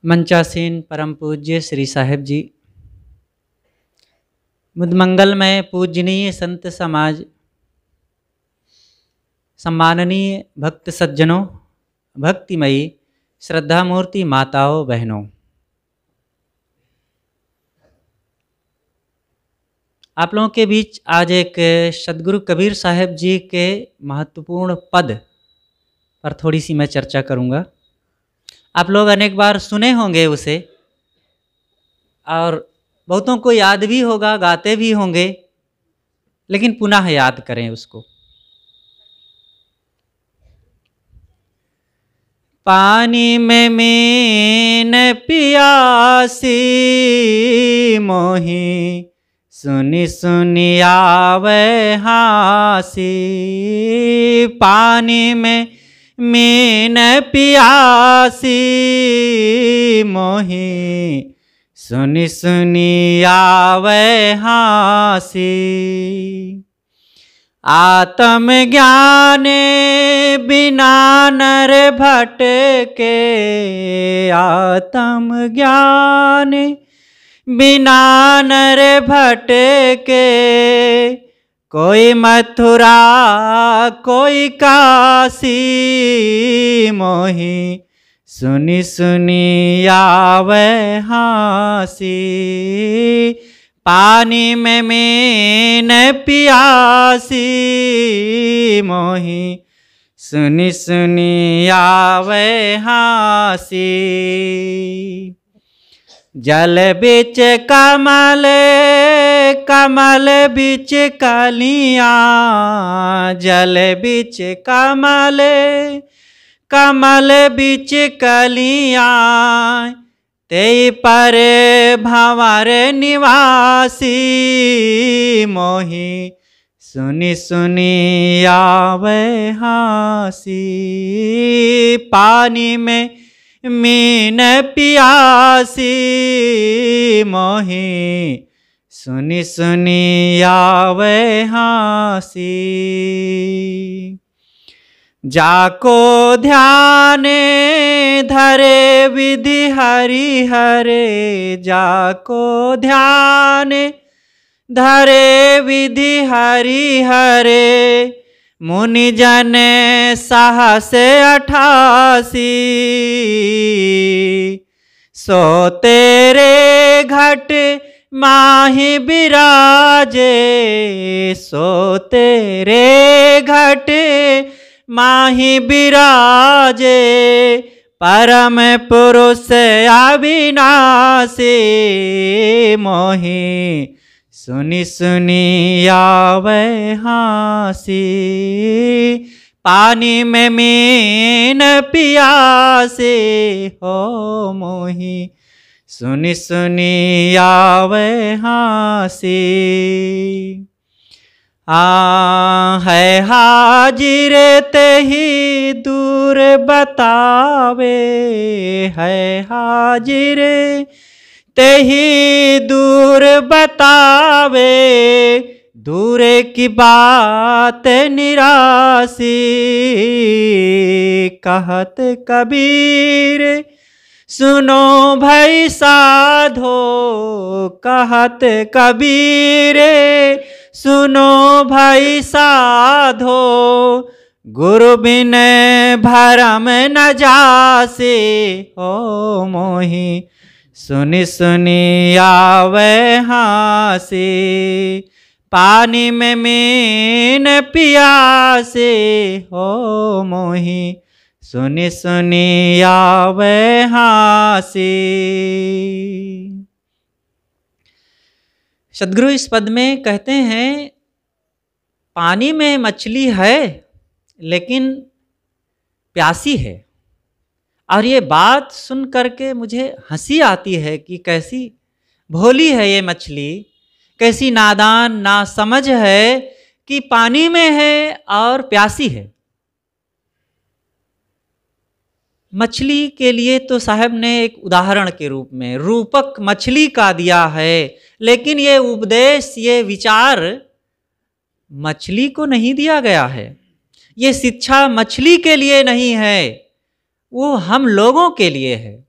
मंचासीन परम पूज्य श्री साहेब जी, मुदमंगल में पूजनीय संत समाज, सम्माननीय भक्त सज्जनों, भक्तिमयी श्रद्धा मूर्ति माताओं बहनों, आप लोगों के बीच आज एक सदगुरु कबीर साहेब जी के महत्वपूर्ण पद पर थोड़ी सी मैं चर्चा करूंगा। आप लोग अनेक बार सुने होंगे उसे और बहुतों को याद भी होगा, गाते भी होंगे, लेकिन पुनः याद करें उसको। पानी में मीन पियासी मोही, सुनी सुनी आवे हासी। पानी में मीन पियासी मोही, सुनी सुनी आवे हासी। आत्म ज्ञान बिना नर भटके, आत्म ज्ञान बिना नर भटके। कोई मथुरा कोई काशी मोही, सुनी सुनी आवे हासी। पानी में मीन पियासी मोही, सुनी सुनी आवे हासी। जल बिच कमल कमल बिच कलियां, जल बिच कमल कमल बिच कलियां। तेई पर भंवर निवासी मोही, सुनी सुनी आवे हासी। पानी में मीन पियासी मोही, सुनी सुनी आवे हासी। जाको ध्यान धरे विधि हरि हरे, जाको ध्यान धरे विधि हरि हरे। मुनि जन साहस 88, सो तेरे घट माही बिराजे, सो तेरे घट माही बिराजे। परम पुरुष अविनाशी मोही, सुनी सुनी आवे हासी। पानी में मीन पियासी हो मोही, सुनी सुनी आवे हासी। है हाजिर तेहि दूर बतावे, है हाजिर तेहि दूर बतावे। दूर की बात निरासी, कहत कबीर सुनो भाई साधो। कहत कबीर सुनो भाई साधो, गुरु बिन भरम न जासे हो मोही, सुनी सुनी आवे हासी। पानी में मीन पियासी हो मोही, सुनी सुनी आवे हासी। सदगुरु इस पद में कहते हैं, पानी में मछली है लेकिन प्यासी है। और ये बात सुन करके मुझे हंसी आती है कि कैसी भोली है ये मछली, कैसी नादान ना समझ है कि पानी में है और प्यासी है। मछली के लिए तो साहब ने एक उदाहरण के रूप में रूपक मछली का दिया है, लेकिन ये उपदेश, ये विचार मछली को नहीं दिया गया है। ये शिक्षा मछली के लिए नहीं है, वो हम लोगों के लिए है।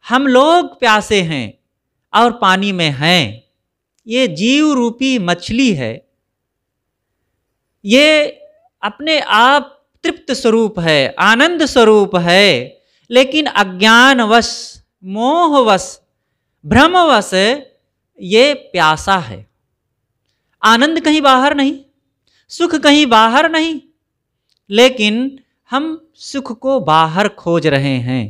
हम लोग प्यासे हैं और पानी में हैं। ये जीव रूपी मछली है, ये अपने आप तृप्त स्वरूप है, आनंद स्वरूप है, लेकिन अज्ञानवश, मोहवश, भ्रमवश ये प्यासा है। आनंद कहीं बाहर नहीं, सुख कहीं बाहर नहीं, लेकिन हम सुख को बाहर खोज रहे हैं।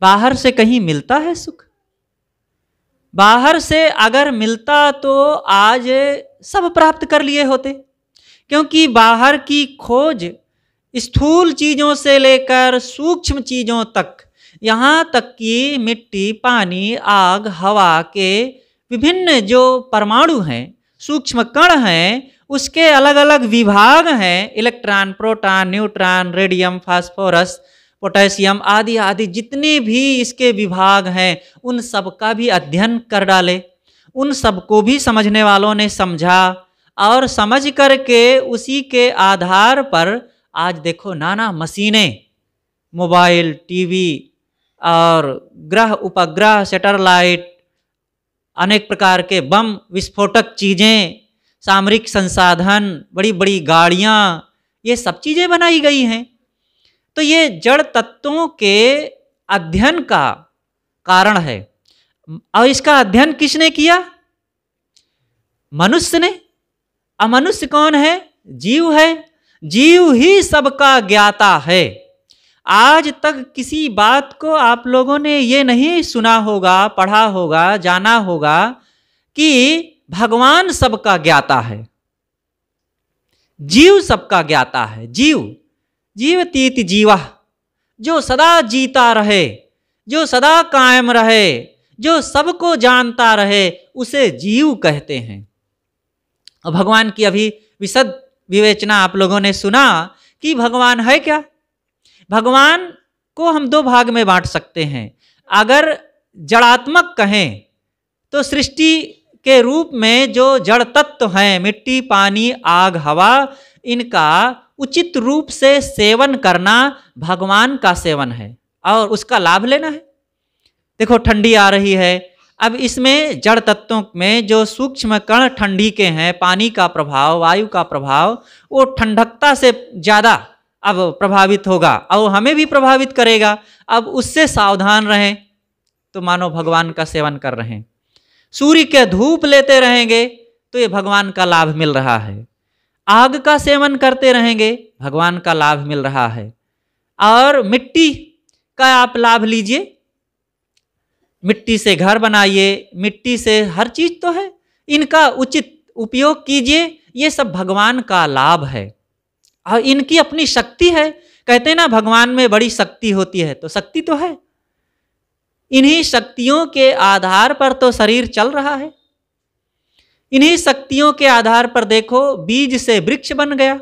बाहर से कहीं मिलता है सुख? बाहर से अगर मिलता तो आज सब प्राप्त कर लिए होते, क्योंकि बाहर की खोज स्थूल चीज़ों से लेकर सूक्ष्म चीज़ों तक, यहाँ तक कि मिट्टी, पानी, आग, हवा के विभिन्न जो परमाणु हैं, सूक्ष्म कण हैं, उसके अलग अलग विभाग हैं, electron, proton, neutron, radium, phosphorus, potassium आदि आदि जितने भी इसके विभाग हैं, उन सब का भी अध्ययन कर डाले। उन सब को भी समझने वालों ने समझा और समझ करके उसी के आधार पर आज देखो नाना मशीनें, मोबाइल, टीवी और ग्रह उपग्रह, सैटेलाइट, अनेक प्रकार के बम विस्फोटक चीज़ें, सामरिक संसाधन, बड़ी बड़ी गाड़ियाँ, ये सब चीज़ें बनाई गई हैं। तो ये जड़ तत्वों के अध्ययन का कारण है। और इसका अध्ययन किसने किया? मनुष्य ने। अमनुष्य कौन है? जीव है। जीव ही सबका ज्ञाता है। आज तक किसी बात को आप लोगों ने ये नहीं सुना होगा, पढ़ा होगा, जाना होगा कि भगवान सबका ज्ञाता है, जीव सबका ज्ञाता है। जीव, जीवतीति जीवा, जो सदा जीता रहे, जो सदा कायम रहे, जो सबको जानता रहे, उसे जीव कहते हैं। और भगवान की अभी विशद विवेचना आप लोगों ने सुना कि भगवान है क्या। भगवान को हम दो भाग में बांट सकते हैं। अगर जड़ात्मक कहें तो सृष्टि के रूप में जो जड़ तत्व हैं, मिट्टी, पानी, आग, हवा, इनका उचित रूप से सेवन करना भगवान का सेवन है और उसका लाभ लेना है। देखो ठंडी आ रही है, अब इसमें जड़ तत्वों में जो सूक्ष्म कण ठंडी के हैं, पानी का प्रभाव, वायु का प्रभाव, वो ठंडकता से ज़्यादा अब प्रभावित होगा और हमें भी प्रभावित करेगा। अब उससे सावधान रहें तो मानो भगवान का सेवन कर रहे हैं। सूर्य के धूप लेते रहेंगे तो ये भगवान का लाभ मिल रहा है। आग का सेवन करते रहेंगे, भगवान का लाभ मिल रहा है। और मिट्टी का आप लाभ लीजिए, मिट्टी से घर बनाइए, मिट्टी से हर चीज़ तो है, इनका उचित उपयोग कीजिए। ये सब भगवान का लाभ है और इनकी अपनी शक्ति है। कहते हैं ना भगवान में बड़ी शक्ति होती है, तो शक्ति तो है। इन्हीं शक्तियों के आधार पर तो शरीर चल रहा है। इन्हीं शक्तियों के आधार पर देखो बीज से वृक्ष बन गया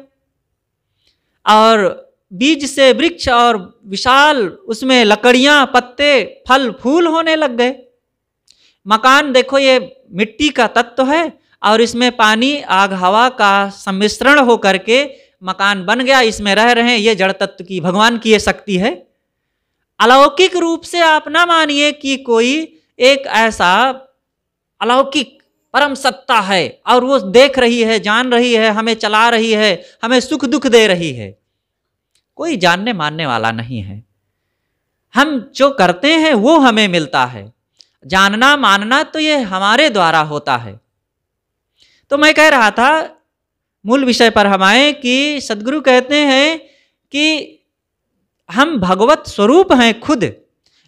और बीज से वृक्ष और विशाल उसमें लकड़ियां, पत्ते, फल, फूल होने लग गए। मकान देखो ये मिट्टी का तत्व है और इसमें पानी, आग, हवा का सम्मिश्रण हो करके मकान बन गया, इसमें रह रहे हैं। ये जड़ तत्व की, भगवान की ये शक्ति है। अलौकिक रूप से आप ना मानिए कि कोई एक ऐसा अलौकिक परम सत्ता है और वो देख रही है, जान रही है, हमें चला रही है, हमें सुख दुख दे रही है। कोई जानने मानने वाला नहीं है। हम जो करते हैं वो हमें मिलता है। जानना मानना तो ये हमारे द्वारा होता है। तो मैं कह रहा था मूल विषय पर हम आए कि सदगुरु कहते हैं कि हम भगवत स्वरूप हैं खुद,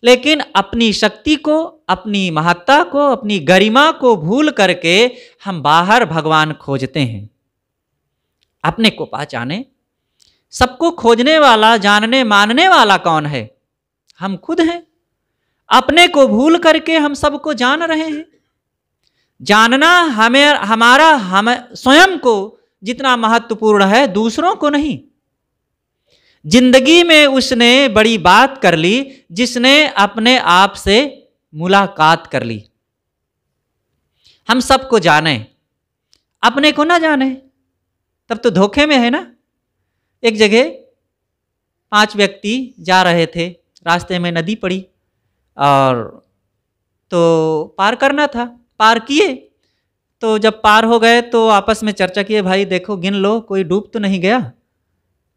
लेकिन अपनी शक्ति को, अपनी महत्ता को, अपनी गरिमा को भूल करके हम बाहर भगवान खोजते हैं। अपने को पहचाने। सबको खोजने वाला, जानने मानने वाला कौन है? हम खुद हैं। अपने को भूल करके हम सबको जान रहे हैं। जानना हमें, हमारा, हम स्वयं को जितना महत्वपूर्ण है, दूसरों को नहीं। जिंदगी में उसने बड़ी बात कर ली जिसने अपने आप से मुलाकात कर ली। हम सबको जाने, अपने को ना जाने तब तो धोखे में है ना। एक जगह 5 व्यक्ति जा रहे थे, रास्ते में नदी पड़ी और तो पार करना था, पार किए। तो जब पार हो गए तो आपस में चर्चा किए, भाई देखो गिन लो कोई डूब तो नहीं गया।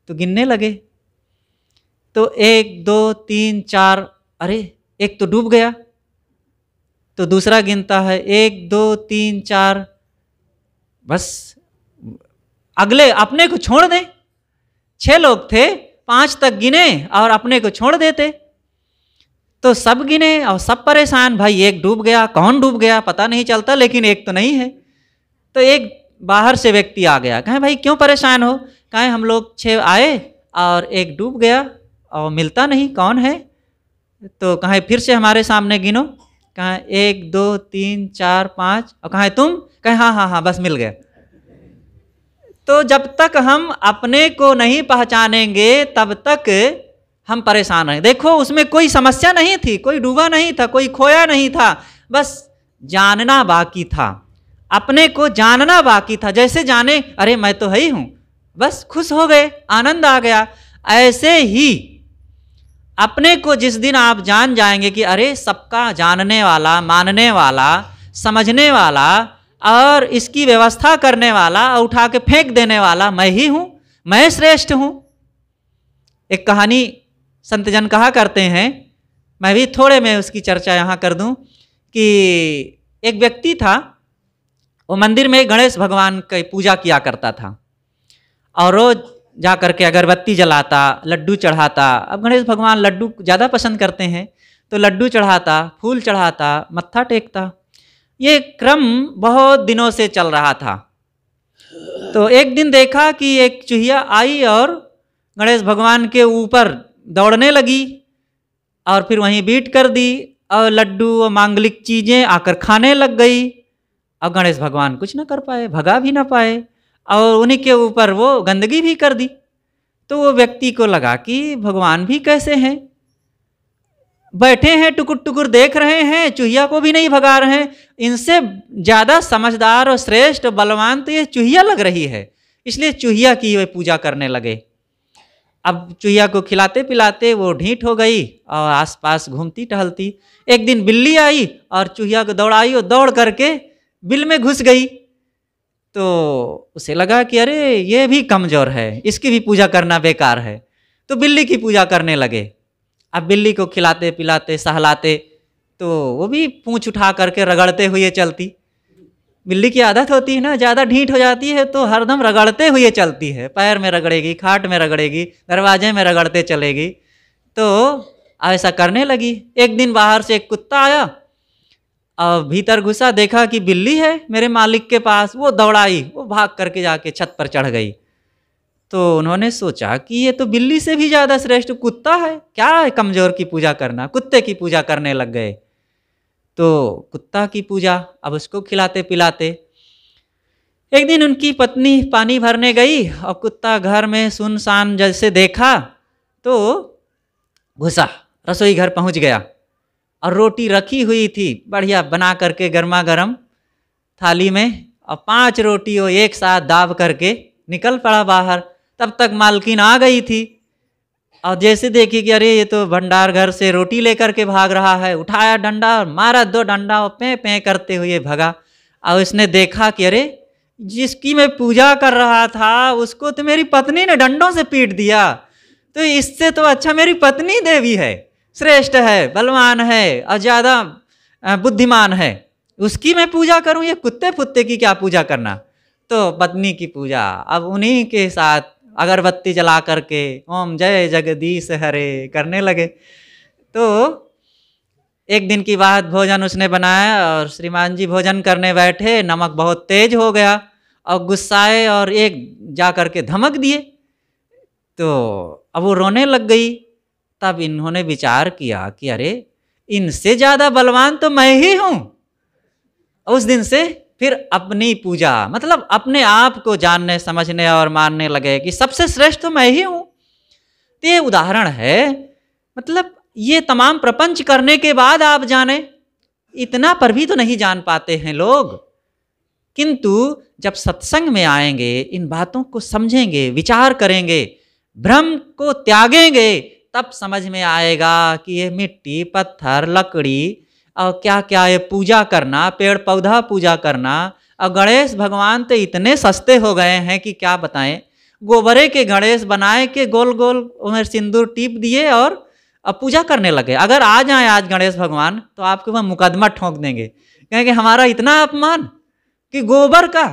तो गिनने लगे, तो 1 2 3 4, अरे एक तो डूब गया। तो दूसरा गिनता है 1 2 3 4, बस अगले अपने को छोड़ दें। 6 लोग थे, 5 तक गिने और अपने को छोड़ देते। तो सब गिने और सब परेशान, भाई एक डूब गया, कौन डूब गया पता नहीं चलता, लेकिन एक तो नहीं है। तो एक बाहर से व्यक्ति आ गया, कहे भाई क्यों परेशान हो? कहे हम लोग 6 आए और एक डूब गया और मिलता नहीं, कौन है? तो कहे फिर से हमारे सामने गिनो। कहे 1 2 3 4 5, और कहे तुम? कहे हाँ हाँ हाँ बस मिल गया। तो जब तक हम अपने को नहीं पहचानेंगे तब तक हम परेशान हैं। देखो उसमें कोई समस्या नहीं थी, कोई डूबा नहीं था, कोई खोया नहीं था, बस जानना बाकी था, अपने को जानना बाकी था। जैसे जाने अरे मैं तो है ही हूँ, बस खुश हो गए, आनंद आ गया। ऐसे ही अपने को जिस दिन आप जान जाएंगे कि अरे सबका जानने वाला, मानने वाला, समझने वाला और इसकी व्यवस्था करने वाला, उठा के फेंक देने वाला मैं ही हूँ, मैं श्रेष्ठ हूँ। एक कहानी संत जन कहा करते हैं, मैं भी थोड़े में उसकी चर्चा यहाँ कर दूँ कि एक व्यक्ति था, वो मंदिर में गणेश भगवान की पूजा किया करता था और रोज जा करके अगरबत्ती जलाता, लड्डू चढ़ाता। अब गणेश भगवान लड्डू ज़्यादा पसंद करते हैं, तो लड्डू चढ़ाता, फूल चढ़ाता, मत्था टेकता। ये क्रम बहुत दिनों से चल रहा था। तो एक दिन देखा कि एक चूहिया आई और गणेश भगवान के ऊपर दौड़ने लगी और फिर वहीं बीट कर दी और लड्डू और मांगलिक चीज़ें आकर खाने लग गई। और गणेश भगवान कुछ ना कर पाए, भगा भी ना पाए और उन्हीं के ऊपर वो गंदगी भी कर दी। तो वो व्यक्ति को लगा कि भगवान भी कैसे हैं, बैठे हैं टुकुर टुकुर देख रहे हैं, चूहिया को भी नहीं भगा रहे हैं, इनसे ज़्यादा समझदार और श्रेष्ठ बलवान तो ये चूहिया लग रही है, इसलिए चूहिया की वे पूजा करने लगे। अब चूहिया को खिलाते पिलाते वो ढीठ हो गई और आसपास घूमती टहलती। एक दिन बिल्ली आई और चूहिया को दौड़ाई और दौड़ करके बिल में घुस गई। तो उसे लगा कि अरे ये भी कमज़ोर है, इसकी भी पूजा करना बेकार है, तो बिल्ली की पूजा करने लगे। अब बिल्ली को खिलाते पिलाते सहलाते तो वो भी पूंछ उठा करके रगड़ते हुए चलती। बिल्ली की आदत होती है ना, ज़्यादा ढीठ हो जाती है तो हरदम रगड़ते हुए चलती है, पैर में रगड़ेगी, खाट में रगड़ेगी, दरवाजे में रगड़ते चलेगी। तो ऐसा करने लगी। एक दिन बाहर से एक कुत्ता आया और भीतर घुसा, देखा कि बिल्ली है मेरे मालिक के पास, वो दौड़ाई, वो भाग करके जाके छत पर चढ़ गई। तो उन्होंने सोचा कि ये तो बिल्ली से भी ज़्यादा श्रेष्ठ कुत्ता है, क्या है कमज़ोर की पूजा करना, कुत्ते की पूजा करने लग गए। तो कुत्ता की पूजा, अब उसको खिलाते पिलाते। एक दिन उनकी पत्नी पानी भरने गई और कुत्ता घर में सुनसान जैसे देखा तो घुसा, रसोई घर पहुंच गया और रोटी रखी हुई थी बढ़िया बना करके गर्मा गर्म थाली में, और 5 रोटी वो एक साथ दाब करके निकल पड़ा बाहर। तब तक मालकिन आ गई थी और जैसे देखी कि अरे ये तो भंडार घर से रोटी लेकर के भाग रहा है, उठाया डंडा और मारा 2 डंडा और पे पे करते हुए भगा। और उसने देखा कि अरे जिसकी मैं पूजा कर रहा था उसको तो मेरी पत्नी ने डंडों से पीट दिया, तो इससे तो अच्छा मेरी पत्नी देवी है, श्रेष्ठ है, बलवान है और ज़्यादा बुद्धिमान है, उसकी मैं पूजा करूं, ये कुत्ते फुत्ते की क्या पूजा करना। तो पत्नी की पूजा अब उन्हीं के साथ अगरबत्ती जला करके ओम जय जगदीश हरे करने लगे। तो एक दिन की बात, भोजन उसने बनाया और श्रीमान जी भोजन करने बैठे, नमक बहुत तेज हो गया और गुस्साए और एक जा करके धमक दिए। तो अब वो रोने लग गई। तब इन्होंने विचार किया कि अरे इनसे ज़्यादा बलवान तो मैं ही हूँ। उस दिन से फिर अपनी पूजा, मतलब अपने आप को जानने समझने और मानने लगे कि सबसे श्रेष्ठ तो मैं ही हूँ। तो ये उदाहरण है, मतलब ये तमाम प्रपंच करने के बाद आप जाने, इतना पर भी तो नहीं जान पाते हैं लोग। किंतु जब सत्संग में आएंगे, इन बातों को समझेंगे, विचार करेंगे, भ्रम को त्यागेंगे, तब समझ में आएगा कि ये मिट्टी, पत्थर, लकड़ी और क्या क्या ये पूजा करना, पेड़ पौधा पूजा करना। और गणेश भगवान तो इतने सस्ते हो गए हैं कि क्या बताएं। गोबरे के गणेश बनाए के गोल गोल उन्हें सिंदूर टीप दिए और अब पूजा करने लगे। अगर आ जाए आज गणेश भगवान तो आपके वहाँ मुकदमा ठोक देंगे, कहेंगे हमारा इतना अपमान कि गोबर का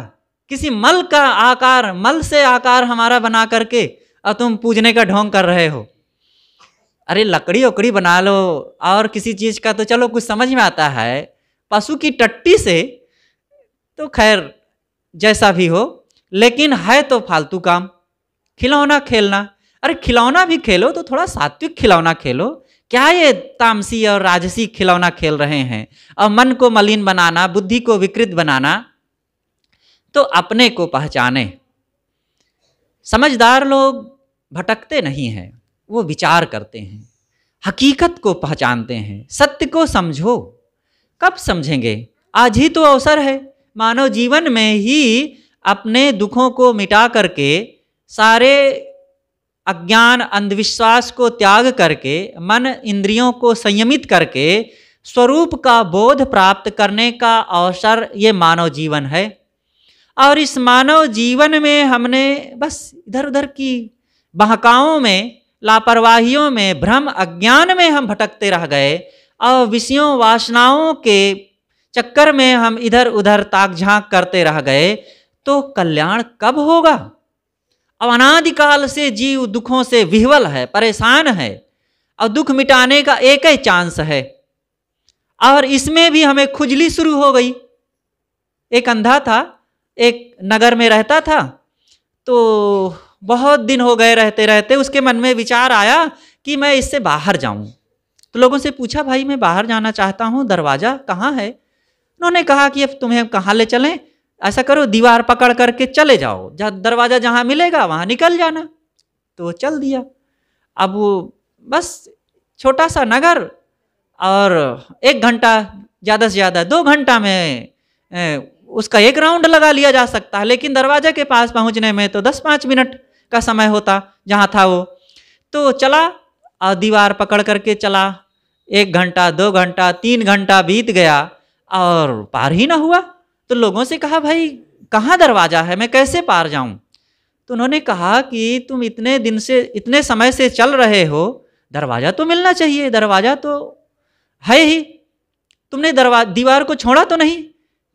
किसी मल का आकार, मल से आकार हमारा बना करके और तुम पूजने का ढोंग कर रहे हो। अरे लकड़ी उकड़ी बना लो और किसी चीज़ का तो चलो कुछ समझ में आता है, पशु की टट्टी से तो खैर जैसा भी हो, लेकिन है तो फालतू काम। खिलौना खेलना, अरे खिलौना भी खेलो तो थोड़ा सात्विक खिलौना खेलो। क्या ये तामसी और राजसी खिलौना खेल रहे हैं और मन को मलिन बनाना, बुद्धि को विकृत बनाना। तो अपने को पहचाने। समझदार लोग भटकते नहीं हैं, वो विचार करते हैं, हकीकत को पहचानते हैं। सत्य को समझो। कब समझेंगे? आज ही तो अवसर है। मानव जीवन में ही अपने दुखों को मिटा करके, सारे अज्ञान अंधविश्वास को त्याग करके, मन इंद्रियों को संयमित करके स्वरूप का बोध प्राप्त करने का अवसर ये मानव जीवन है। और इस मानव जीवन में हमने बस इधर उधर की बहकाओं में, लापरवाहियों में, भ्रम अज्ञान में हम भटकते रह गए और विषयों वासनाओं के चक्कर में हम इधर उधर ताक झांक करते रह गए। तो कल्याण कब होगा? अब अनादिकाल से जीव दुखों से विह्वल है, परेशान है और दुख मिटाने का एक ही चांस है। और इसमें भी हमें खुजली शुरू हो गई। एक अंधा था, एक नगर में रहता था, तो बहुत दिन हो गए रहते रहते उसके मन में विचार आया कि मैं इससे बाहर जाऊं। तो लोगों से पूछा, भाई मैं बाहर जाना चाहता हूं, दरवाज़ा कहाँ है? उन्होंने कहा कि अब तुम्हें कहाँ ले चलें, ऐसा करो दीवार पकड़ करके चले जाओ, दरवाज़ा जहाँ मिलेगा वहाँ निकल जाना। तो वो चल दिया। अब वो बस छोटा सा नगर और 1 घंटा, ज़्यादा से ज़्यादा 2 घंटा में उसका एक राउंड लगा लिया जा सकता है, लेकिन दरवाजे के पास पहुँचने में तो 10-5 मिनट का समय होता जहाँ था वो। तो चला और दीवार पकड़ करके चला। 1 घंटा, 2 घंटा, 3 घंटा बीत गया और पार ही ना हुआ। तो लोगों से कहा, भाई कहाँ दरवाज़ा है, मैं कैसे पार जाऊं? तो उन्होंने कहा कि तुम इतने दिन से, इतने समय से चल रहे हो, दरवाज़ा तो मिलना चाहिए, दरवाज़ा तो है ही, तुमने दीवार को छोड़ा तो नहीं?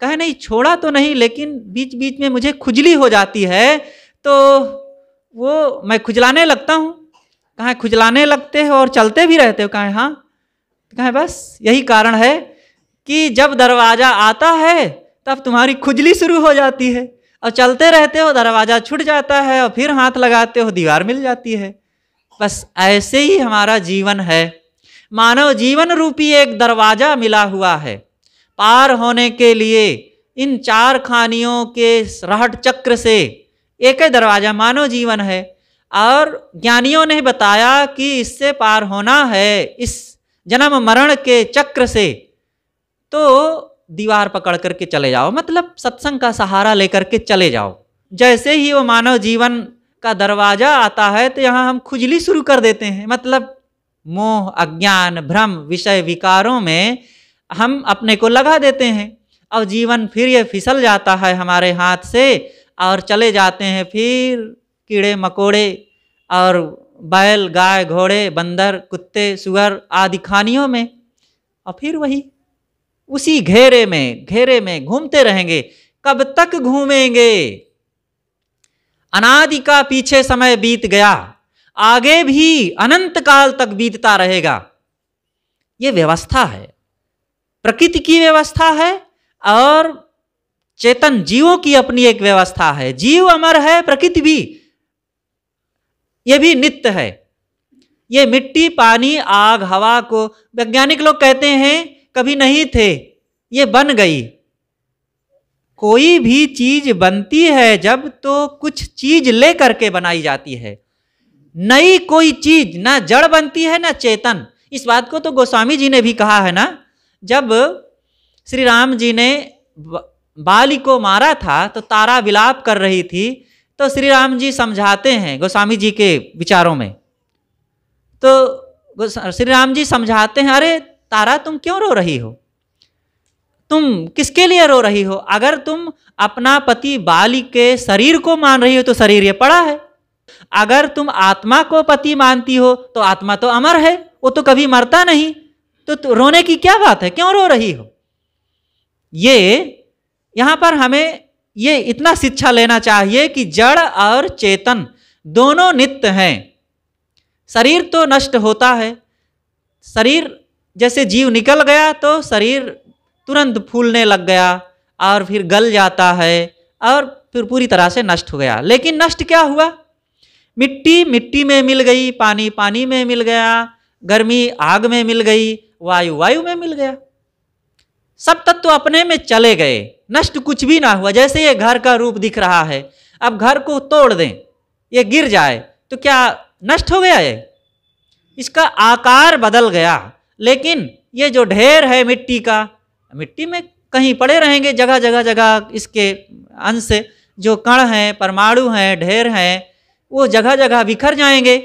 कहे नहीं छोड़ा तो नहीं, लेकिन बीच बीच में मुझे खुजली हो जाती है, तो वो मैं खुजलाने लगता हूँ। कहे खुजलाने लगते हो और चलते भी रहते हो? कहे हाँ। कहे बस यही कारण है कि जब दरवाज़ा आता है तब तुम्हारी खुजली शुरू हो जाती है और चलते रहते हो, दरवाज़ा छूट जाता है और फिर हाथ लगाते हो, दीवार मिल जाती है। बस ऐसे ही हमारा जीवन है। मानव जीवन रूपी एक दरवाज़ा मिला हुआ है। पार होने के लिए इन 4 खानियों के रहट चक्र से एक ही दरवाज़ा मानव जीवन है। और ज्ञानियों ने बताया कि इससे पार होना है इस जन्म मरण के चक्र से, तो दीवार पकड़ करके चले जाओ, मतलब सत्संग का सहारा लेकर के चले जाओ। जैसे ही वो मानव जीवन का दरवाज़ा आता है तो यहाँ हम खुजली शुरू कर देते हैं, मतलब मोह, अज्ञान, भ्रम, विषय विकारों में हम अपने को लगा देते हैं और जीवन फिर ये फिसल जाता है हमारे हाथ से और चले जाते हैं फिर कीड़े मकोड़े और बैल, गाय, घोड़े, बंदर, कुत्ते, सुअर आदि खानियों में, और फिर वही उसी घेरे में घूमते रहेंगे। कब तक घूमेंगे? अनादि का पीछे समय बीत गया, आगे भी अनंत काल तक बीतता रहेगा। ये व्यवस्था है, प्रकृति की व्यवस्था है और चेतन जीवों की अपनी एक व्यवस्था है। जीव अमर है, प्रकृति भी, ये भी नित्य है। ये मिट्टी, पानी, आग, हवा को वैज्ञानिक लोग कहते हैं कभी नहीं थे, ये बन गई। कोई भी चीज बनती है जब तो कुछ चीज ले करके बनाई जाती है। नई कोई चीज ना जड़ बनती है ना चेतन। इस बात को तो गोस्वामी जी ने भी कहा है ना, जब श्री राम जी ने बाली को मारा था तो तारा विलाप कर रही थी, तो श्री राम जी समझाते हैं गोस्वामी जी के विचारों में, तो श्री राम जी समझाते हैं, अरे तारा तुम क्यों रो रही हो, तुम किसके लिए रो रही हो? अगर तुम अपना पति बाली के शरीर को मान रही हो तो शरीर ये पड़ा है, अगर तुम आत्मा को पति मानती हो तो आत्मा तो अमर है, वो तो कभी मरता नहीं, तो रोने की क्या बात है, क्यों रो रही हो? ये यहां पर हमें ये इतना शिक्षा लेना चाहिए कि जड़ और चेतन दोनों नित्य हैं। शरीर तो नष्ट होता है, शरीर जैसे जीव निकल गया तो शरीर तुरंत फूलने लग गया और फिर गल जाता है और फिर पूरी तरह से नष्ट हो गया। लेकिन नष्ट क्या हुआ? मिट्टी मिट्टी में मिल गई, पानी पानी में मिल गया, गर्मी आग में मिल गई, वायु वायु में मिल गया, सब तत्व अपने में चले गए, नष्ट कुछ भी ना हुआ। जैसे ये घर का रूप दिख रहा है, अब घर को तोड़ दें, ये गिर जाए तो क्या नष्ट हो गया? ये इसका आकार बदल गया, लेकिन ये जो ढेर है मिट्टी का, मिट्टी में कहीं पड़े रहेंगे, जगह जगह जगह इसके अंश जो कण हैं, परमाणु हैं, ढेर हैं, वो जगह जगह बिखर जाएंगे।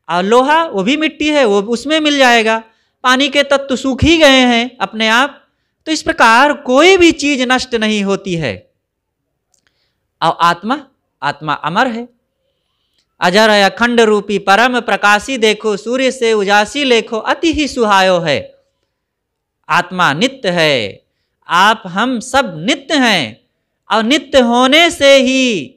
और लोहा वो भी मिट्टी है, वो उसमें मिल जाएगा। पानी के तत्व सूख ही गए हैं अपने आप। तो इस प्रकार कोई भी चीज नष्ट नहीं होती है। और आत्मा, आत्मा अमर है, अजर है, अखंड रूपी परम प्रकाशी देखो, सूर्य से उजासी लेखो, अति ही सुहायो है। आत्मा नित्य है, आप हम सब नित्य हैं, और नित्य होने से ही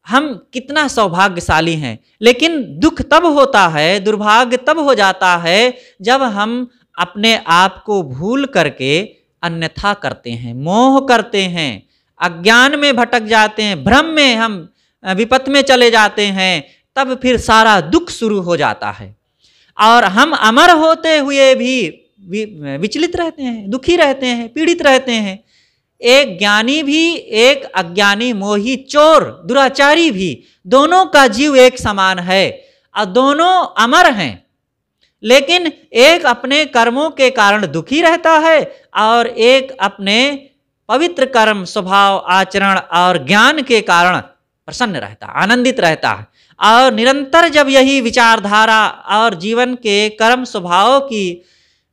हम कितना सौभाग्यशाली हैं। लेकिन दुख तब होता है, दुर्भाग्य तब हो जाता है जब हम अपने आप को भूल करके अन्यथा करते हैं, मोह करते हैं, अज्ञान में भटक जाते हैं, भ्रम में हम विपत्ति में चले जाते हैं, तब फिर सारा दुख शुरू हो जाता है। और हम अमर होते हुए भी विचलित रहते हैं, दुखी रहते हैं, पीड़ित रहते हैं। एक ज्ञानी भी, एक अज्ञानी, मोही, चोर, दुराचारी भी, दोनों का जीव एक समान है और दोनों अमर हैं। लेकिन एक अपने कर्मों के कारण दुखी रहता है और एक अपने पवित्र कर्म, स्वभाव, आचरण और ज्ञान के कारण प्रसन्न रहता, आनंदित रहता है। और निरंतर जब यही विचारधारा और जीवन के कर्म स्वभाव की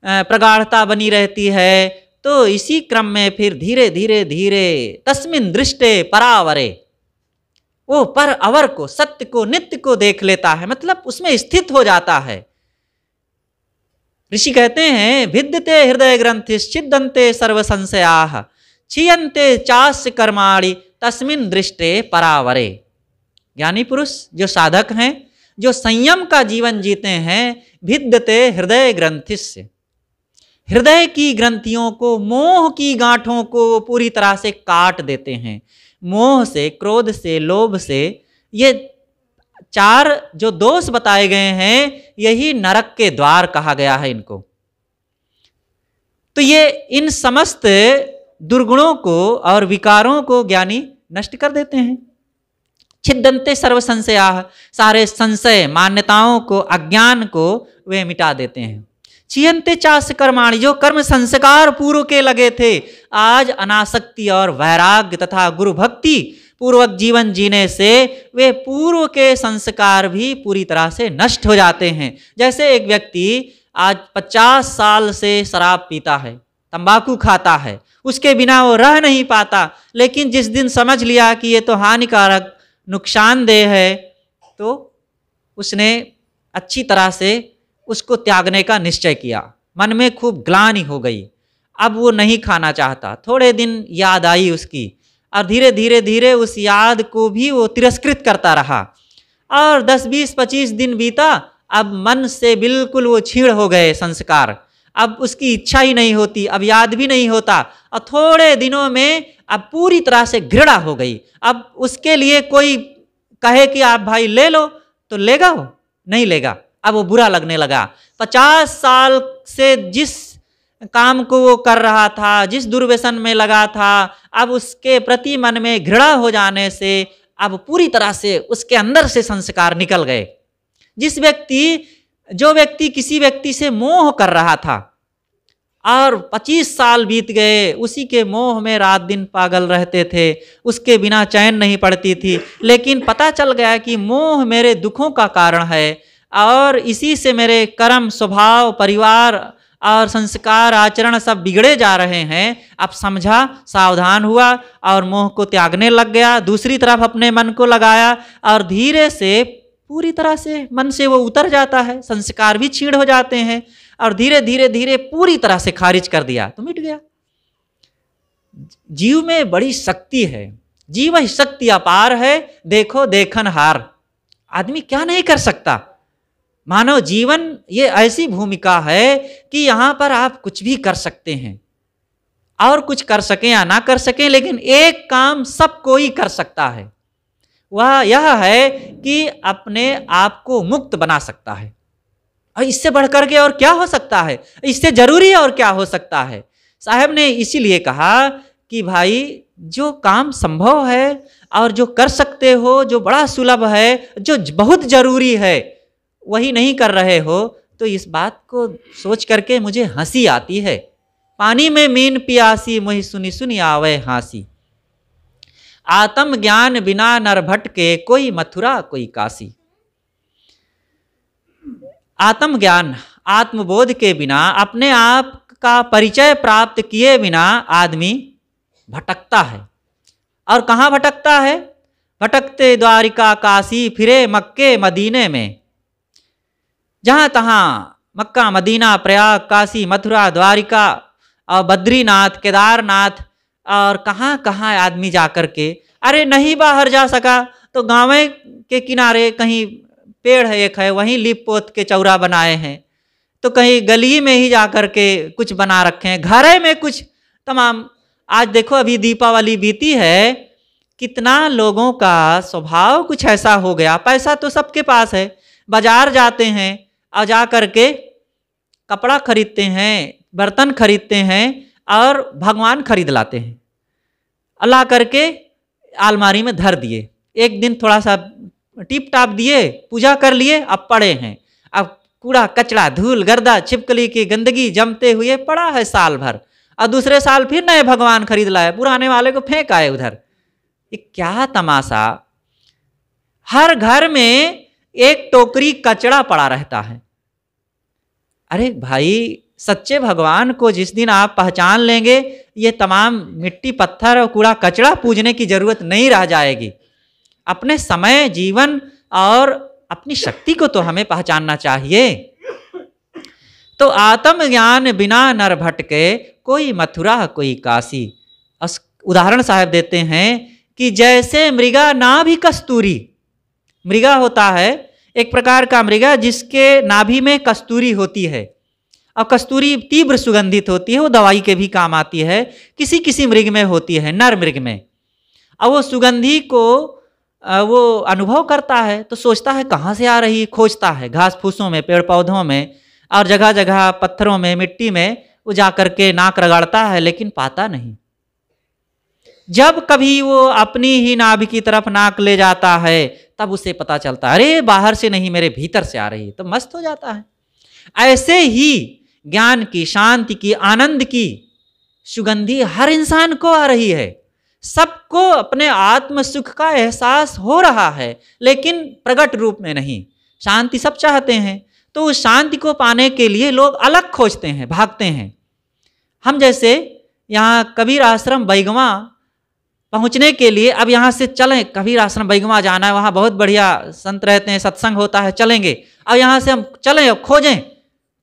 प्रगाढ़ता बनी रहती है, तो इसी क्रम में फिर धीरे धीरे धीरे तस्मिन् दृष्टे परावरे, वो पर अवर को, सत्य को, नित्य को देख लेता है, मतलब उसमें स्थित हो जाता है। ऋषि कहते हैं, भिद्यते हृदय ग्रंथिश्चिद्यन्ते सर्व संशयाः, क्षीयन्ते चास्य कर्माणि तस्मिन् दृष्टे परावरे। ज्ञानी पुरुष जो साधक हैं, जो संयम का जीवन जीते हैं, भिद्यते हृदय ग्रंथिस्य, हृदय की ग्रंथियों को, मोह की गांठों को पूरी तरह से काट देते हैं। मोह से, क्रोध से, लोभ से, ये चार जो दोष बताए गए हैं, यही नरक के द्वार कहा गया है इनको। तो ये इन समस्त दुर्गुणों को और विकारों को ज्ञानी नष्ट कर देते हैं। छिद्यन्ते सर्व संशयाः, सारे संशय, मान्यताओं को, अज्ञान को वे मिटा देते हैं। क्षीयन्ते चास्य कर्माणि, जो कर्म संस्कार पूर्व के लगे थे, आज अनासक्ति और वैराग्य तथा गुरु भक्ति पूर्वक जीवन जीने से वे पूर्व के संस्कार भी पूरी तरह से नष्ट हो जाते हैं। जैसे एक व्यक्ति आज 50 साल से शराब पीता है, तंबाकू खाता है, उसके बिना वो रह नहीं पाता, लेकिन जिस दिन समझ लिया कि ये तो हानिकारक, नुकसानदेह है, तो उसने अच्छी तरह से उसको त्यागने का निश्चय किया। मन में खूब ग्लानि हो गई, अब वो नहीं खाना चाहता। थोड़े दिन याद आई उसकी, और धीरे धीरे धीरे उस याद को भी वो तिरस्कृत करता रहा, और 10, 20, 25 दिन बीता, अब मन से बिल्कुल वो छीड़ हो गए संस्कार, अब उसकी इच्छा ही नहीं होती, अब याद भी नहीं होता, और थोड़े दिनों में अब पूरी तरह से घृणा हो गई। अब उसके लिए कोई कहे कि आप भाई ले लो, तो लेगा वो? नहीं लेगा। अब वो बुरा लगने लगा। 50 साल से जिस काम को वो कर रहा था, जिस दुर्व्यसन में लगा था, अब उसके प्रति मन में घृणा हो जाने से अब पूरी तरह से उसके अंदर से संस्कार निकल गए। जो व्यक्ति किसी व्यक्ति से मोह कर रहा था और 25 साल बीत गए, उसी के मोह में रात दिन पागल रहते थे, उसके बिना चैन नहीं पड़ती थी, लेकिन पता चल गया कि मोह मेरे दुखों का कारण है, और इसी से मेरे कर्म, स्वभाव, परिवार और संस्कार, आचरण सब बिगड़े जा रहे हैं। अब समझा, सावधान हुआ और मोह को त्यागने लग गया। दूसरी तरफ अपने मन को लगाया और धीरे से पूरी तरह से मन से वो उतर जाता है, संस्कार भी क्षीण हो जाते हैं और धीरे धीरे धीरे पूरी तरह से खारिज कर दिया तो मिट गया। जीव में बड़ी शक्ति है, जीव शक्ति अपार है, देखो देखनहार। आदमी क्या नहीं कर सकता। मानव जीवन ये ऐसी भूमिका है कि यहाँ पर आप कुछ भी कर सकते हैं, और कुछ कर सकें या ना कर सकें, लेकिन एक काम सब कोई कर सकता है, वह यह है कि अपने आप को मुक्त बना सकता है। और इससे बढ़कर के और क्या हो सकता है, इससे जरूरी और क्या हो सकता है। साहब ने इसीलिए कहा कि भाई जो काम संभव है और जो कर सकते हो, जो बड़ा सुलभ है, जो बहुत जरूरी है, वही नहीं कर रहे हो, तो इस बात को सोच करके मुझे हंसी आती है। पानी में मीन पियासी, मोहि सुनी सुनी आवे हांसी। आत्म ज्ञान बिना नर भटके, कोई मथुरा कोई काशी। आत्म ज्ञान, आत्मबोध के बिना, अपने आप का परिचय प्राप्त किए बिना आदमी भटकता है। और कहाँ भटकता है? भटकते द्वारिका काशी, फिरे मक्के मदीने में। जहाँ तहाँ मक्का, मदीना, प्रयाग, काशी, मथुरा, द्वारिका और बद्रीनाथ, केदारनाथ और कहाँ कहाँ आदमी जा कर के, अरे नहीं बाहर जा सका तो गाँव के किनारे कहीं पेड़ है एक है, वहीं लीप पोत के चौरा बनाए हैं, तो कहीं गली में ही जा कर के कुछ बना रखे हैं, घरे में कुछ तमाम। आज देखो अभी दीपावली बीती है, कितना लोगों का स्वभाव कुछ ऐसा हो गया। पैसा तो सबके पास है, बाजार जाते हैं और जा कर के कपड़ा खरीदते हैं, बर्तन खरीदते हैं और भगवान खरीद लाते हैं, अल्लाह करके अलमारी में धर दिए। एक दिन थोड़ा सा टिप टाप दिए, पूजा कर लिए, अब पड़े हैं। अब कूड़ा कचड़ा, धूल गर्दा, छिपकली की गंदगी जमते हुए पड़ा है साल भर, और दूसरे साल फिर नए भगवान खरीद लाए, पुराने वाले को फेंक आए उधर। ये क्या तमाशा। हर घर में एक टोकरी कचड़ा पड़ा रहता है। अरे भाई, सच्चे भगवान को जिस दिन आप पहचान लेंगे, ये तमाम मिट्टी पत्थर और कूड़ा कचड़ा पूजने की जरूरत नहीं रह जाएगी। अपने समय, जीवन और अपनी शक्ति को तो हमें पहचानना चाहिए। तो आत्म ज्ञान बिना नर भटके, कोई मथुरा कोई काशी। उदाहरण साहब देते हैं कि जैसे मृगा नाभि कस्तूरी, मृगा होता है एक प्रकार का मृगा जिसके नाभि में कस्तूरी होती है, और कस्तूरी तीव्र सुगंधित होती है, वो दवाई के भी काम आती है। किसी किसी मृग में होती है, नर मृग में। और वो सुगंधी को वो अनुभव करता है तो सोचता है कहाँ से आ रही, खोजता है घास फूसों में, पेड़ पौधों में और जगह जगह पत्थरों में, मिट्टी में, वो जा करके नाक रगड़ता है, लेकिन पाता नहीं। जब कभी वो अपनी ही नाभि की तरफ नाक ले जाता है, तब उसे पता चलता है अरे बाहर से नहीं, मेरे भीतर से आ रही है, तो मस्त हो जाता है। ऐसे ही ज्ञान की, शांति की, आनंद की सुगंधी हर इंसान को आ रही है। सबको अपने आत्म सुख का एहसास हो रहा है, लेकिन प्रकट रूप में नहीं। शांति सब चाहते हैं, तो उस शांति को पाने के लिए लोग अलग खोजते हैं, भागते हैं। हम जैसे यहाँ कबीर आश्रम बैगवा पहुँचने के लिए अब यहाँ से चलें, कबीर आश्रम बैगवा जाना है, वहाँ बहुत बढ़िया संत रहते हैं, सत्संग होता है, चलेंगे। और यहाँ से हम चलें और खोजें,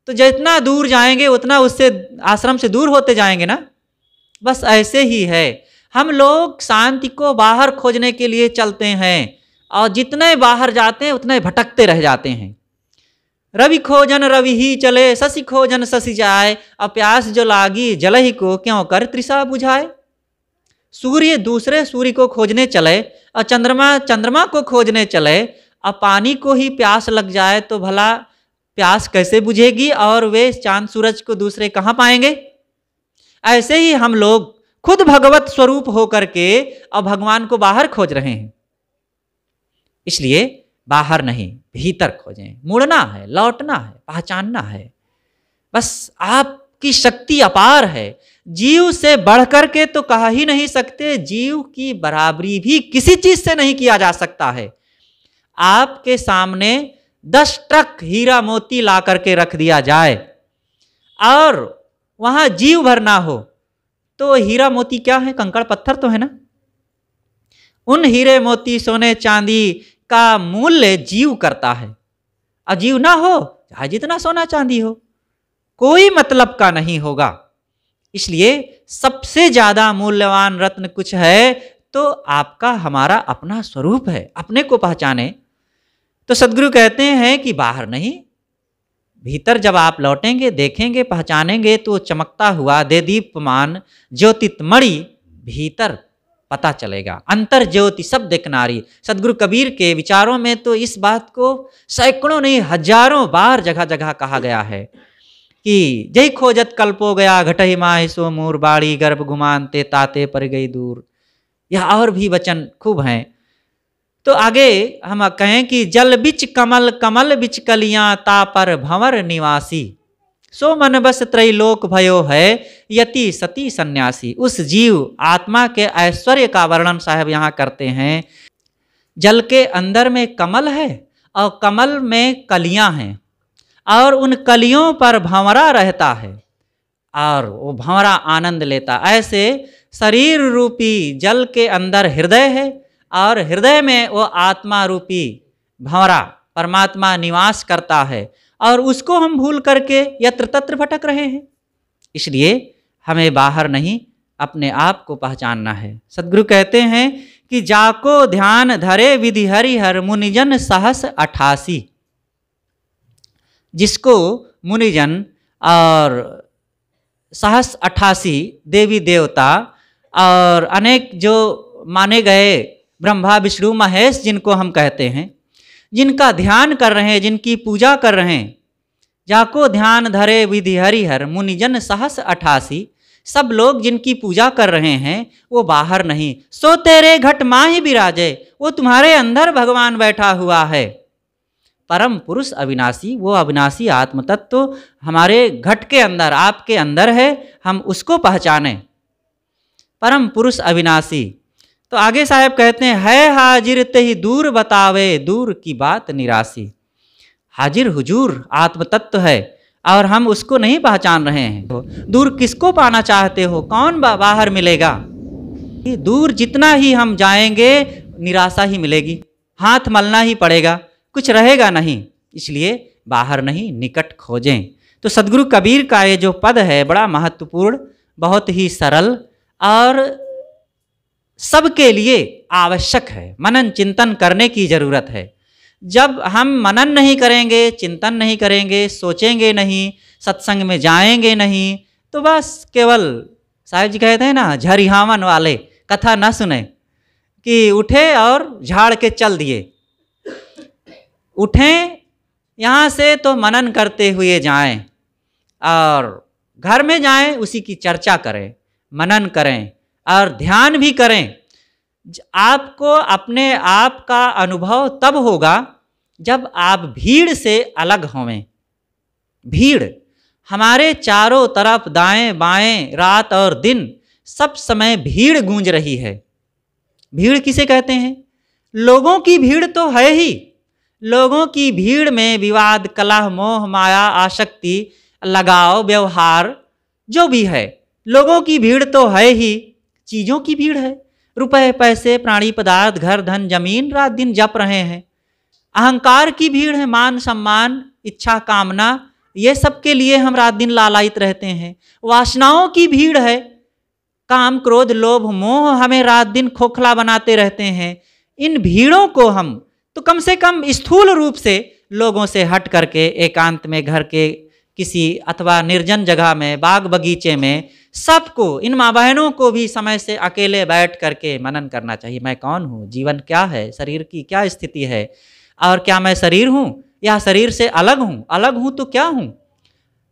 तो जितना दूर जाएंगे उतना उससे आश्रम से दूर होते जाएंगे ना। बस ऐसे ही है, हम लोग शांति को बाहर खोजने के लिए चलते हैं, और जितने बाहर जाते हैं उतने भटकते रह जाते हैं। रवि खोजन रवि ही चले, शशि खोजन शशि जाए, और प्यास जो लागी जल ही को क्यों कर तृषा बुझाए। सूर्य दूसरे सूर्य को खोजने चले, और चंद्रमा चंद्रमा को खोजने चले, और पानी को ही प्यास लग जाए तो भला प्यास कैसे बुझेगी, और वे चांद सूरज को दूसरे कहाँ पाएंगे। ऐसे ही हम लोग खुद भगवत स्वरूप होकर के और भगवान को बाहर खोज रहे हैं। इसलिए बाहर नहीं, भीतर खोजें। मुड़ना है, लौटना है, पहचानना है। बस आपकी शक्ति अपार है, जीव से बढ़कर के तो कह ही नहीं सकते, जीव की बराबरी भी किसी चीज से नहीं किया जा सकता है। आपके सामने 10 ट्रक हीरा मोती ला करके रख दिया जाए और वहां जीव भर ना हो, तो हीरा मोती क्या है? कंकड़ पत्थर तो है ना। उन हीरे मोती सोने चांदी का मूल्य जीव करता है, और जीव ना हो चाहे जितना सोना चांदी हो, कोई मतलब का नहीं होगा। इसलिए सबसे ज्यादा मूल्यवान रत्न कुछ है तो आपका हमारा अपना स्वरूप है। अपने को पहचाने तो सदगुरु कहते हैं कि बाहर नहीं, भीतर जब आप लौटेंगे, देखेंगे, पहचानेंगे तो चमकता हुआ दे दीप्यमान ज्योतितमणि भीतर पता चलेगा। अंतर ज्योति सब दिखनारी। सदगुरु कबीर के विचारों में तो इस बात को सैकड़ों नहीं हजारों बार जगह जगह कहा गया है कि जय खोजत कल्पो गया घटहि माहि सो मूर बाड़ी गर्भ गुमानते ताते पर गई दूर। यह और भी वचन खूब हैं। तो आगे हम कहें कि जल बिच कमल कमल बिच कलियां ता पर भंवर निवासी सो मन बस त्रैलोक भयो है यति सती सन्यासी। उस जीव आत्मा के ऐश्वर्य का वर्णन साहब यहाँ करते हैं। जल के अंदर में कमल है और कमल में कलियां हैं और उन कलियों पर भंवरा रहता है और वो भंवरा आनंद लेता। ऐसे शरीर रूपी जल के अंदर हृदय है और हृदय में वो आत्मा रूपी भंवरा परमात्मा निवास करता है और उसको हम भूल करके यत्र तत्र भटक रहे हैं। इसलिए हमें बाहर नहीं, अपने आप को पहचानना है। सदगुरु कहते हैं कि जाको ध्यान धरे विधि हरिहर मुनिजन सहस 88। जिसको मुनिजन और सहस 88 देवी देवता और अनेक जो माने गए ब्रह्मा विष्णु महेश जिनको हम कहते हैं, जिनका ध्यान कर रहे हैं, जिनकी पूजा कर रहे हैं, जाको ध्यान धरे विधि हरिहर मुनिजन सहस 88। सब लोग जिनकी पूजा कर रहे हैं वो बाहर नहीं, सो तेरे घट माहि विराजे, वो तुम्हारे अंदर भगवान बैठा हुआ है। परम पुरुष अविनाशी, वो अविनाशी आत्म तत्व तो हमारे घट के अंदर, आपके अंदर है, हम उसको पहचाने। परम पुरुष अविनाशी। तो आगे साहब कहते हैं है हाजिर तेहि दूर बतावे दूर की बात निराशी। हाजिर हुजूर आत्म तत्व है और हम उसको नहीं पहचान रहे हैं। दूर किसको पाना चाहते हो? कौन बाहर मिलेगा? दूर जितना ही हम जाएंगे निराशा ही मिलेगी, हाथ मलना ही पड़ेगा, कुछ रहेगा नहीं। इसलिए बाहर नहीं, निकट खोजें। तो सदगुरु कबीर का ये जो पद है बड़ा महत्वपूर्ण, बहुत ही सरल और सबके लिए आवश्यक है। मनन चिंतन करने की जरूरत है। जब हम मनन नहीं करेंगे, चिंतन नहीं करेंगे, सोचेंगे नहीं, सत्संग में जाएंगे नहीं, तो बस केवल साहिब जी कहते हैं ना झरिहावन वाले कथा न सुने कि उठे और झाड़ के चल दिए। उठें यहाँ से तो मनन करते हुए जाएं और घर में जाएं उसी की चर्चा करें, मनन करें और ध्यान भी करें। आपको अपने आप का अनुभव तब होगा जब आप भीड़ से अलग होवें। भीड़ हमारे चारों तरफ दाएं बाएं रात और दिन सब समय भीड़ गूंज रही है। भीड़ किसे कहते हैं? लोगों की भीड़ तो है ही। लोगों की भीड़ में विवाद, कलह, मोह, माया, आसक्ति, लगाव, व्यवहार जो भी है, लोगों की भीड़ तो है ही। चीज़ों की भीड़ है, रुपए पैसे प्राणी पदार्थ घर धन जमीन रात दिन जप रहे हैं। अहंकार की भीड़ है, मान सम्मान इच्छा कामना ये सब के लिए हम रात दिन लालायित रहते हैं। वासनाओं की भीड़ है, काम क्रोध लोभ मोह हमें रात दिन खोखला बनाते रहते हैं। इन भीड़ों को हम तो कम से कम स्थूल रूप से लोगों से हट करके एकांत में घर के किसी अथवा निर्जन जगह में बाग बगीचे में सबको, इन माँ बहनों को भी समय से अकेले बैठ करके मनन करना चाहिए। मैं कौन हूँ, जीवन क्या है, शरीर की क्या स्थिति है और क्या मैं शरीर हूँ या शरीर से अलग हूँ? अलग हूँ तो क्या हूँ?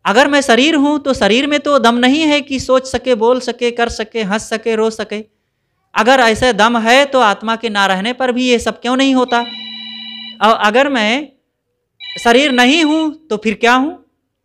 अगर मैं शरीर हूँ तो शरीर में तो दम नहीं है कि सोच सके, बोल सके, कर सके, हंस सके, रो सके। अगर ऐसे दम है तो आत्मा के ना रहने पर भी ये सब क्यों नहीं होता? और अगर मैं शरीर नहीं हूँ तो फिर क्या हूँ?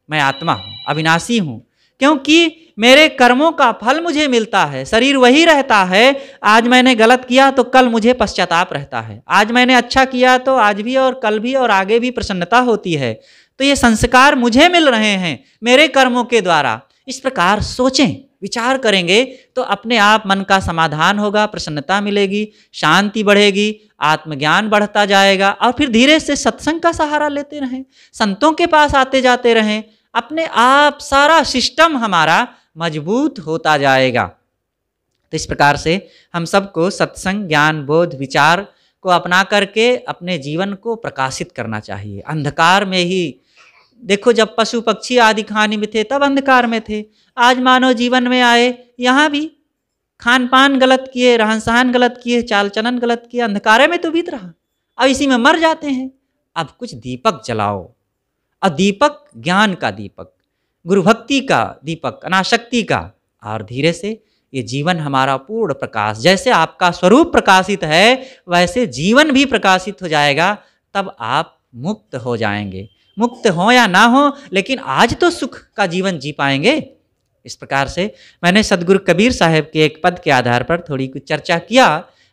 मैं आत्मा हूँ, अविनाशी हूँ। क्योंकि मेरे कर्मों का फल मुझे मिलता है, शरीर वही रहता है। आज मैंने गलत किया तो कल मुझे पश्चाताप रहता है, आज मैंने अच्छा किया तो आज भी और कल भी और आगे भी प्रसन्नता होती है। तो ये संस्कार मुझे मिल रहे हैं मेरे कर्मों के द्वारा। इस प्रकार सोचें, विचार करेंगे तो अपने आप मन का समाधान होगा, प्रसन्नता मिलेगी, शांति बढ़ेगी, आत्मज्ञान बढ़ता जाएगा। और फिर धीरे से सत्संग का सहारा लेते रहें, संतों के पास आते जाते रहें, अपने आप सारा सिस्टम हमारा मजबूत होता जाएगा। तो इस प्रकार से हम सबको सत्संग, ज्ञान, बोध, विचार को अपना करके अपने जीवन को प्रकाशित करना चाहिए। अंधकार में ही देखो, जब पशु पक्षी आदि खाने में थे तब अंधकार में थे, आज मानव जीवन में आए, यहाँ भी खान पान गलत किए, रहन सहन गलत किए, चाल चलन गलत किए, अंधकारे में तो बीत रहा, अब इसी में मर जाते हैं। अब कुछ दीपक जलाओ, और दीपक ज्ञान का दीपक, गुरु भक्ति का दीपक, अनासक्ति का, और धीरे से ये जीवन हमारा पूर्ण प्रकाश, जैसे आपका स्वरूप प्रकाशित है वैसे जीवन भी प्रकाशित हो जाएगा। तब आप मुक्त हो जाएंगे। मुक्त हो या ना हो, लेकिन आज तो सुख का जीवन जी पाएंगे। इस प्रकार से मैंने सदगुरु कबीर साहब के एक पद के आधार पर थोड़ी कुछ चर्चा किया।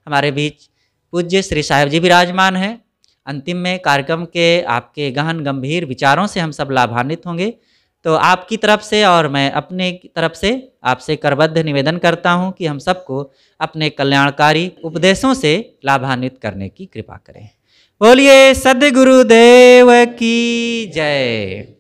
हमारे बीच पूज्य श्री साहिब जी विराजमान हैं। अंतिम में कार्यक्रम के आपके गहन गंभीर विचारों से हम सब लाभान्वित होंगे। तो आपकी तरफ से और मैं अपने तरफ से आपसे करबद्ध निवेदन करता हूं कि हम सबको अपने कल्याणकारी उपदेशों से लाभान्वित करने की कृपा करें। बोलिए सद्गुरुदेव की जय।